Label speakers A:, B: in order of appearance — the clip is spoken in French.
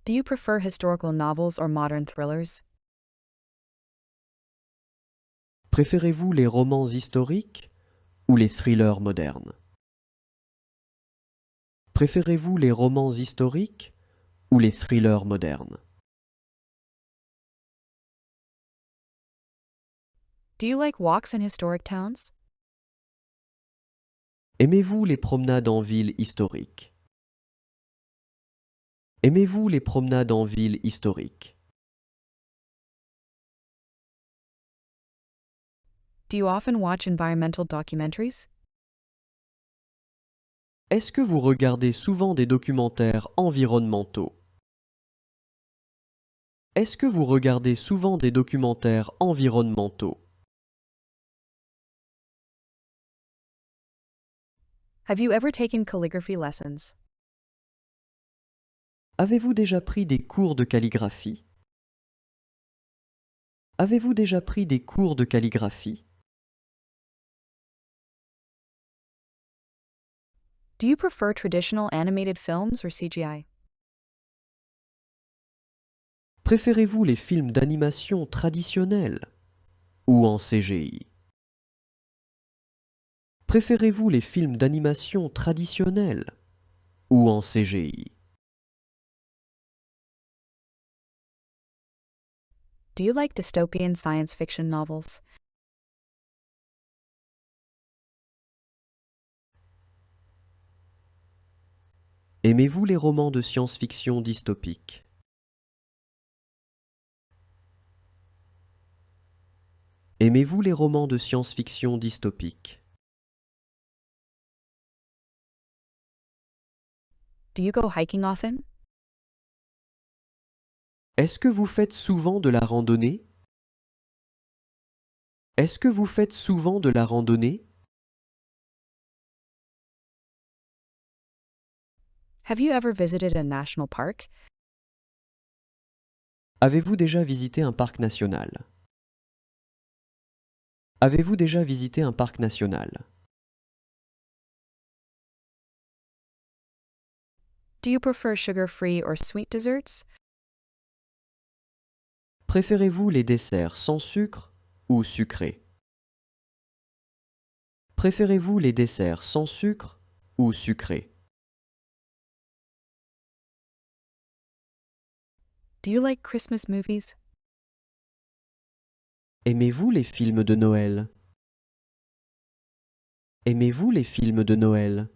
A: Do you prefer historical novels or modern thrillers?
B: Préférez-vous les romans historiques ou les thrillers modernes? Préférez-vous les romans historiques ou les thrillers modernes?
A: Do you like walks in historic towns?
B: Aimez-vous les promenades en ville historique? Aimez-vous les promenades en ville historique?
A: Do you often watch environmental documentaries?
B: Est-ce que vous regardez souvent des documentaires environnementaux? Est-ce que vous regardez souvent des documentaires environnementaux?
A: Have you ever taken calligraphy lessons?
B: Avez-vous déjà pris des cours de calligraphie? Avez-vous déjà pris des cours de calligraphie?
A: Do you prefer traditional animated films or CGI?
B: Préférez-vous les films d'animation traditionnels ou en CGI? Préférez-vous les films d'animation traditionnels ou en CGI?
A: Do you like dystopian science fiction novels?
B: Aimez-vous les romans de science-fiction dystopiques? Aimez-vous les romans de science-fiction dystopiques?
A: Do you go hiking often?
B: Est-ce que vous faites souvent de la randonnée? Est-ce que vous faites souvent de la randonnée?
A: Have you ever visited a national park?
B: Avez-vous déjà visité un parc national? Avez-vous déjà visité un parc national?
A: Do you prefer sugar-free or sweet desserts?
B: Préférez-vous les desserts sans sucre ou sucrés? Préférez-vous les desserts sans sucre ou sucrés?
A: Do you like Christmas movies?
B: Aimez-vous les films de Noël? Aimez-vous les films de Noël?